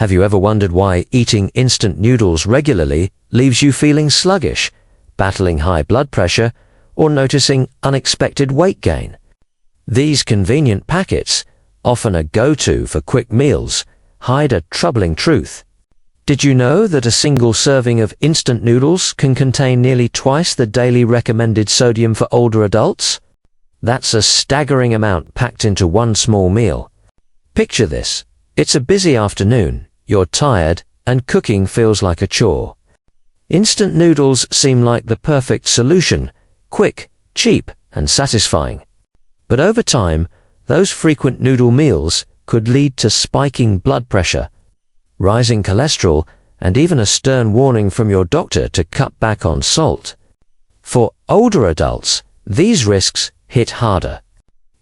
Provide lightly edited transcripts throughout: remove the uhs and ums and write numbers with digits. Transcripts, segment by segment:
Have you ever wondered why eating instant noodles regularly leaves you feeling sluggish, battling high blood pressure, or noticing unexpected weight gain? These convenient packets, often a go-to for quick meals, hide a troubling truth. Did you know that a single serving of instant noodles can contain nearly twice the daily recommended sodium for older adults? That's a staggering amount packed into one small meal. Picture this. It's a busy afternoon, you're tired, and cooking feels like a chore. Instant noodles seem like the perfect solution, quick, cheap, and satisfying. But over time, those frequent noodle meals could lead to spiking blood pressure, rising cholesterol, and even a stern warning from your doctor to cut back on salt. For older adults, these risks hit harder.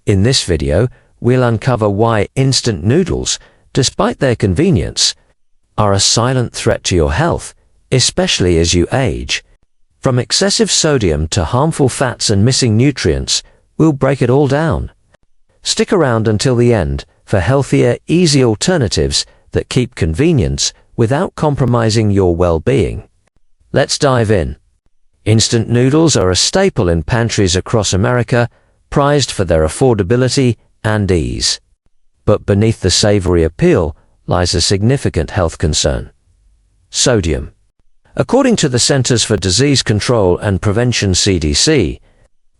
In this video, we'll uncover why instant noodles, despite their convenience, are a silent threat to your health, especially as you age. From excessive sodium to harmful fats and missing nutrients, we'll break it all down. Stick around until the end for healthier, easy alternatives that keep convenience without compromising your well-being. Let's dive in. Instant noodles are a staple in pantries across America, prized for their affordability and ease. But beneath the savory appeal lies a significant health concern: sodium. According to the Centers for Disease Control and Prevention (CDC),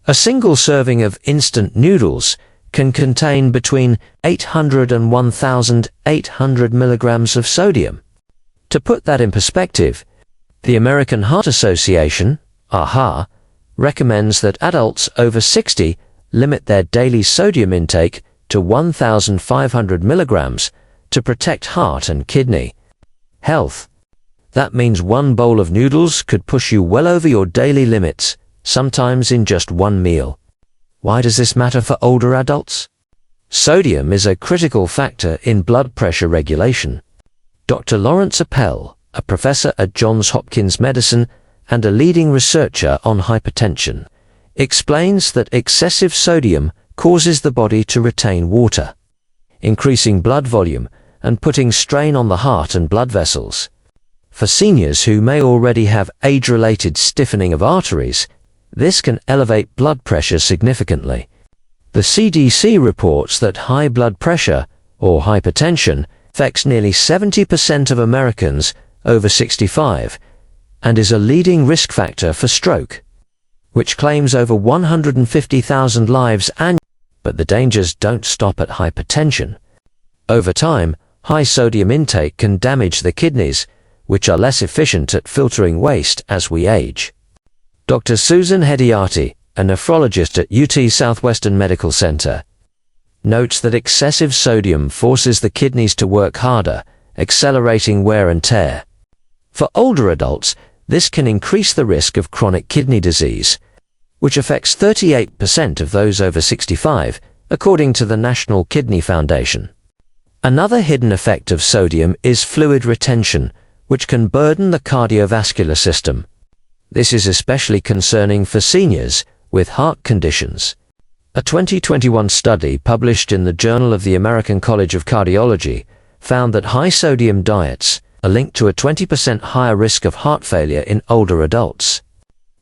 a single serving of instant noodles can contain between 800 and 1,800 milligrams of sodium. To put that in perspective, the American Heart Association, AHA, recommends that adults over 60 limit their daily sodium intake to 1,500 milligrams to protect heart and kidney health. That means one bowl of noodles could push you well over your daily limits, sometimes in just one meal. Why does this matter for older adults? Sodium is a critical factor in blood pressure regulation. Dr. Lawrence Appel, a professor at Johns Hopkins Medicine and a leading researcher on hypertension, explains that excessive sodium causes the body to retain water, increasing blood volume and putting strain on the heart and blood vessels. For seniors who may already have age-related stiffening of arteries, this can elevate blood pressure significantly. The CDC reports that high blood pressure, or hypertension, affects nearly 70% of Americans over 65 and is a leading risk factor for stroke, which claims over 150,000 lives annually. But the dangers don't stop at hypertension. Over time, high sodium intake can damage the kidneys, which are less efficient at filtering waste as we age. Dr. Susan Hediati, a nephrologist at UT Southwestern Medical Center, notes that excessive sodium forces the kidneys to work harder, accelerating wear and tear. For older adults, this can increase the risk of chronic kidney disease, which affects 38% of those over 65, according to the National Kidney Foundation. Another hidden effect of sodium is fluid retention, which can burden the cardiovascular system. This is especially concerning for seniors with heart conditions. A 2021 study published in the Journal of the American College of Cardiology found that high sodium diets are linked to a 20% higher risk of heart failure in older adults.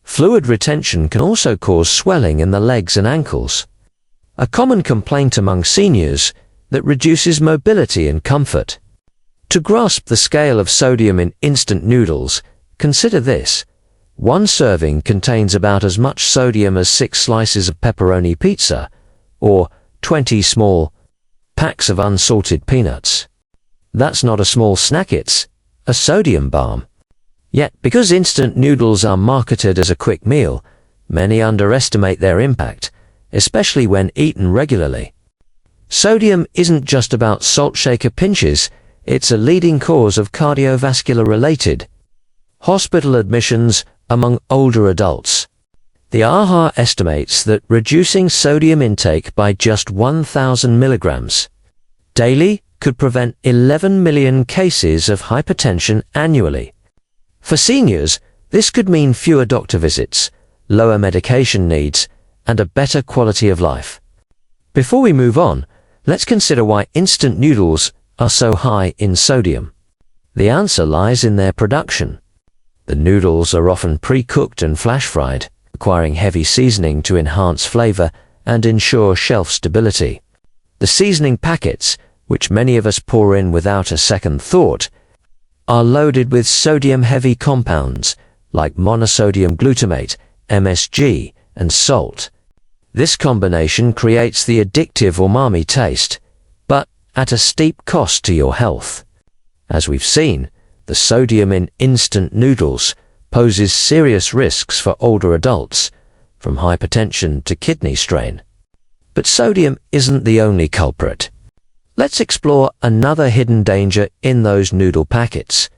Fluid retention can also cause swelling in the legs and ankles, a common complaint among seniors that reduces mobility and comfort. To grasp the scale of sodium in instant noodles, consider this. One serving contains about as much sodium as 6 slices of pepperoni pizza, or 20 small packs of unsalted peanuts. That's not a small snack, it's a sodium bomb. Yet, because instant noodles are marketed as a quick meal, many underestimate their impact, especially when eaten regularly. Sodium isn't just about salt shaker pinches, it's a leading cause of cardiovascular-related hospital admissions among older adults. The AHA estimates that reducing sodium intake by just 1,000 milligrams daily could prevent 11 million cases of hypertension annually. For seniors, this could mean fewer doctor visits, lower medication needs, and a better quality of life. Before we move on, let's consider why instant noodles are so high in sodium. The answer lies in their production. The noodles are often pre-cooked and flash-fried, requiring heavy seasoning to enhance flavor and ensure shelf stability. The seasoning packets, which many of us pour in without a second thought, are loaded with sodium-heavy compounds like monosodium glutamate, MSG, and salt. This combination creates the addictive umami taste, but at a steep cost to your health. As we've seen, the sodium in instant noodles poses serious risks for older adults, from hypertension to kidney strain. But sodium isn't the only culprit. Let's explore another hidden danger in those noodle packets: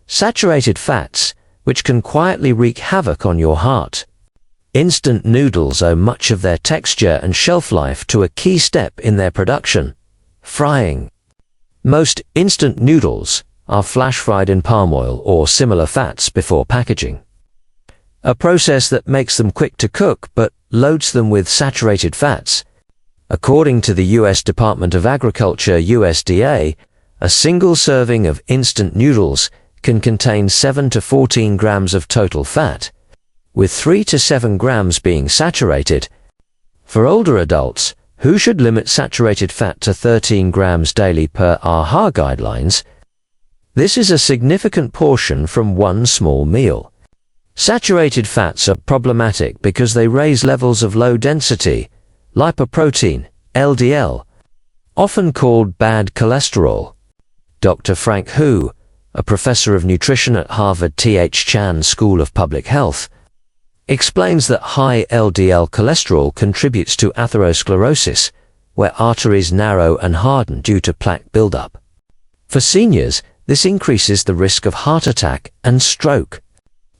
saturated fats, which can quietly wreak havoc on your heart. Instant noodles owe much of their texture and shelf life to a key step in their production: frying. Most instant noodles are flash-fried in palm oil or similar fats before packaging, a process that makes them quick to cook but loads them with saturated fats. According to the U.S. Department of Agriculture (USDA), a single serving of instant noodles can contain 7 to 14 grams of total fat, with 3 to 7 grams being saturated. For older adults, who should limit saturated fat to 13 grams daily per AHA guidelines, this is a significant portion from one small meal. Saturated fats are problematic because they raise levels of low-density lipoprotein, LDL, often called bad cholesterol. Dr. Frank Hu, a professor of nutrition at Harvard T.H. Chan School of Public Health, explains that high LDL cholesterol contributes to atherosclerosis, where arteries narrow and harden due to plaque buildup. For seniors, this increases the risk of heart attack and stroke.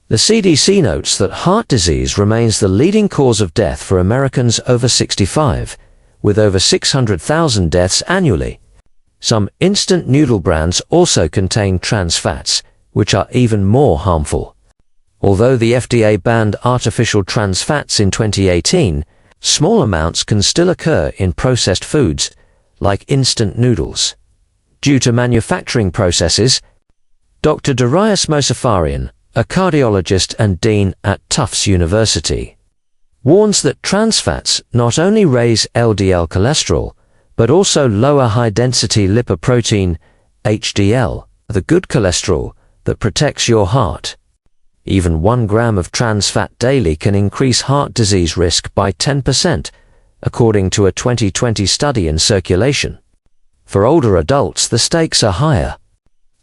The CDC notes that heart disease remains the leading cause of death for Americans over 65, with over 600,000 deaths annually. Some instant noodle brands also contain trans fats, which are even more harmful. Although the FDA banned artificial trans fats in 2018, small amounts can still occur in processed foods, like instant noodles. Due to manufacturing processes, Dr. Darius Mosafarian, a cardiologist and dean at Tufts University, warns that trans fats not only raise LDL cholesterol, but also lower high-density lipoprotein, HDL, the good cholesterol that protects your heart. Even 1 gram of trans fat daily can increase heart disease risk by 10%, according to a 2020 study in Circulation. For older adults, the stakes are higher.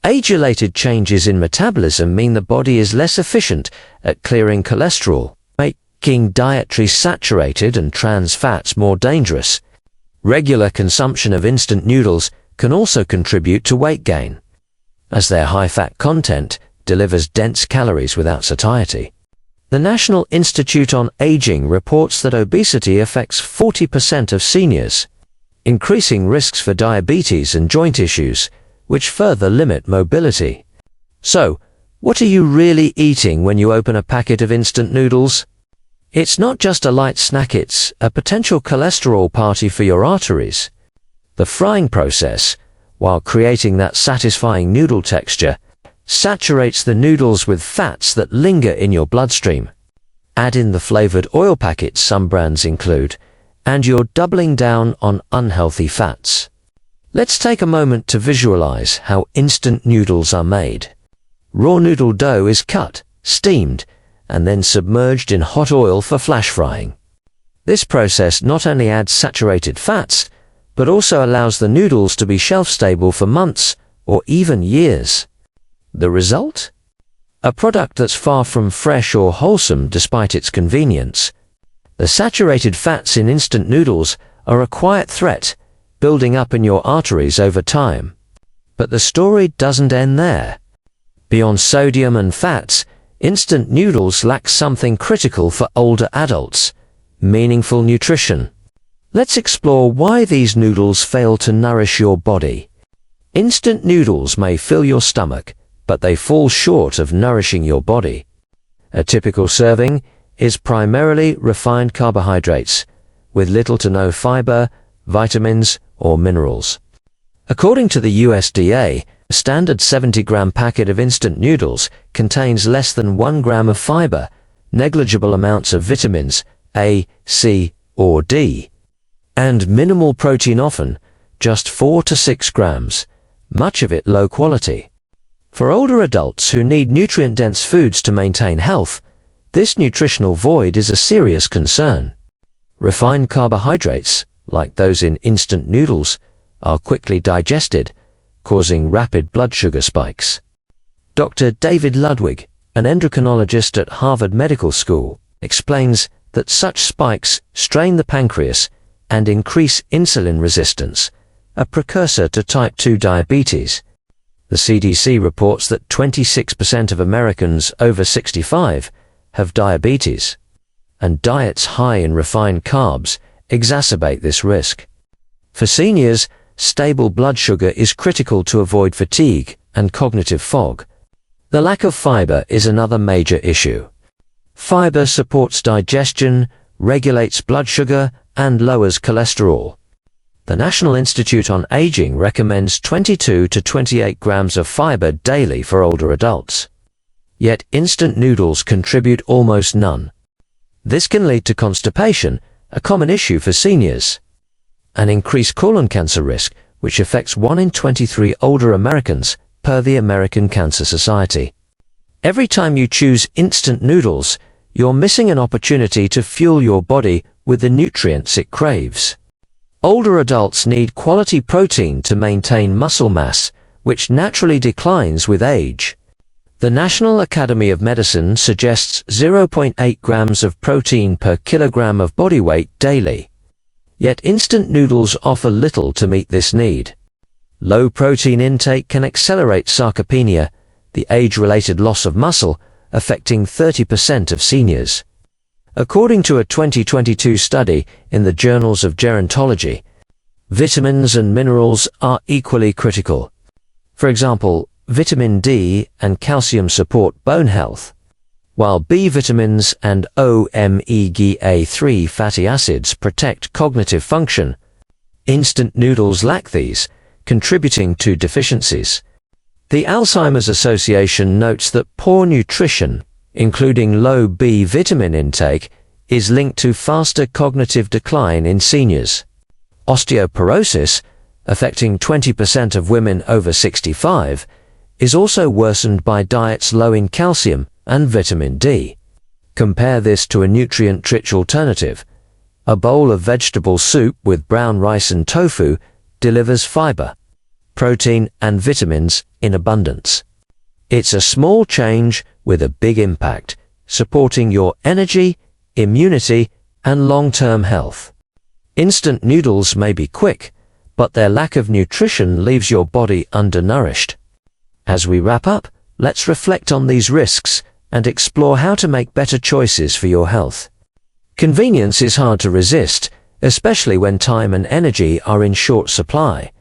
Age-related changes in metabolism mean the body is less efficient at clearing cholesterol, making dietary saturated and trans fats more dangerous. Regular consumption of instant noodles can also contribute to weight gain, as their high-fat content delivers dense calories without satiety. The National Institute on Aging reports that obesity affects 40% of seniors, increasing risks for diabetes and joint issues, which further limit mobility. So, what are you really eating when you open a packet of instant noodles? It's not just a light snack, it's a potential cholesterol party for your arteries. The frying process, while creating that satisfying noodle texture, saturates the noodles with fats that linger in your bloodstream. Add in the flavored oil packets some brands include, and you're doubling down on unhealthy fats. Let's take a moment to visualize how instant noodles are made. Raw noodle dough is cut, steamed, and then submerged in hot oil for flash frying. This process not only adds saturated fats, but also allows the noodles to be shelf-stable for months or even years. The result? A product that's far from fresh or wholesome despite its convenience. The saturated fats in instant noodles are a quiet threat, building up in your arteries over time. But the story doesn't end there. Beyond sodium and fats, instant noodles lack something critical for older adults: meaningful nutrition. Let's explore why these noodles fail to nourish your body. Instant noodles may fill your stomach, but they fall short of nourishing your body. A typical serving is primarily refined carbohydrates, with little to no fiber, vitamins, or minerals. According to the USDA, A standard 70-gram packet of instant noodles contains less than 1 gram of fiber, negligible amounts of vitamins A, C, or D, and minimal protein, often just 4 to 6 grams, much of it low quality. For older adults who need nutrient-dense foods to maintain health, this nutritional void is a serious concern. Refined carbohydrates, like those in instant noodles, are quickly digested, causing rapid blood sugar spikes. Dr. David Ludwig, an endocrinologist at Harvard Medical School, explains that such spikes strain the pancreas and increase insulin resistance, a precursor to type 2 diabetes. The CDC reports that 26% of Americans over 65 have diabetes, and diets high in refined carbs exacerbate this risk. For seniors, stable blood sugar is critical to avoid fatigue and cognitive fog. The lack of fiber is another major issue. Fiber supports digestion, regulates blood sugar, and lowers cholesterol. The National Institute on Aging recommends 22 to 28 grams of fiber daily for older adults. Yet instant noodles contribute almost none. This can lead to constipation, a common issue for seniors, and increased colon cancer risk, which affects 1 in 23 older Americans, per the American Cancer Society. Every time you choose instant noodles, you're missing an opportunity to fuel your body with the nutrients it craves. Older adults need quality protein to maintain muscle mass, which naturally declines with age. The National Academy of Medicine suggests 0.8 grams of protein per kilogram of body weight daily. Yet instant noodles offer little to meet this need. Low protein intake can accelerate sarcopenia, the age-related loss of muscle, affecting 30% of seniors. According to a 2022 study in the Journals of Gerontology, vitamins and minerals are equally critical. For example, vitamin D and calcium support bone health, while B vitamins and omega-3 fatty acids protect cognitive function. Instant noodles lack these, contributing to deficiencies. The Alzheimer's Association notes that poor nutrition, including low B vitamin intake, is linked to faster cognitive decline in seniors. Osteoporosis, affecting 20% of women over 65, is also worsened by diets low in calcium and vitamin D. Compare this to a nutrient-rich alternative. A bowl of vegetable soup with brown rice and tofu delivers fiber, protein, and vitamins in abundance. It's a small change with a big impact, supporting your energy, immunity, and long-term health. Instant noodles may be quick, but their lack of nutrition leaves your body undernourished. As we wrap up, let's reflect on these risks and explore how to make better choices for your health. Convenience is hard to resist, especially when time and energy are in short supply.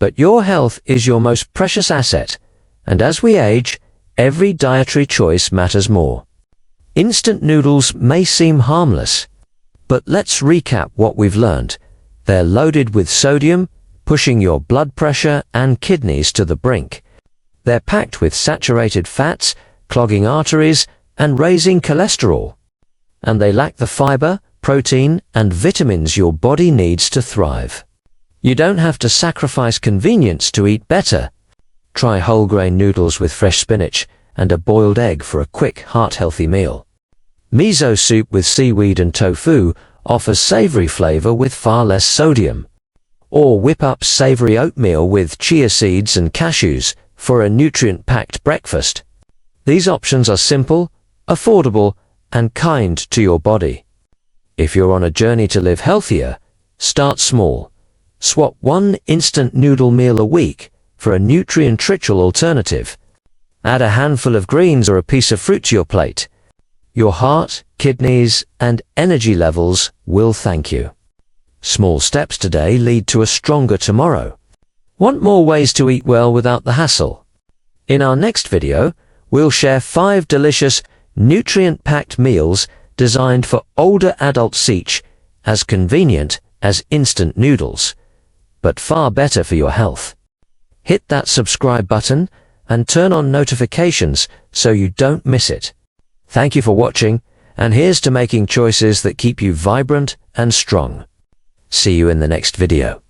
But your health is your most precious asset, and as we age, every dietary choice matters more. Instant noodles may seem harmless, but let's recap what we've learned. They're loaded with sodium, pushing your blood pressure and kidneys to the brink. They're packed with saturated fats, clogging arteries, and raising cholesterol. And they lack the fiber, protein, and vitamins your body needs to thrive. You don't have to sacrifice convenience to eat better. Try whole grain noodles with fresh spinach and a boiled egg for a quick, heart-healthy meal. Miso soup with seaweed and tofu offers savory flavor with far less sodium. Or whip up savory oatmeal with chia seeds and cashews for a nutrient-packed breakfast. These options are simple, affordable, and kind to your body. If you're on a journey to live healthier, start small. Swap one instant noodle meal a week for a nutrient-rich alternative. Add a handful of greens or a piece of fruit to your plate. Your heart, kidneys, and energy levels will thank you. Small steps today lead to a stronger tomorrow. Want more ways to eat well without the hassle? In our next video, we'll share 5 delicious, nutrient-packed meals designed for older adults, each as convenient as instant noodles, but far better for your health. Hit that subscribe button and turn on notifications so you don't miss it. Thank you for watching, and here's to making choices that keep you vibrant and strong. See you in the next video.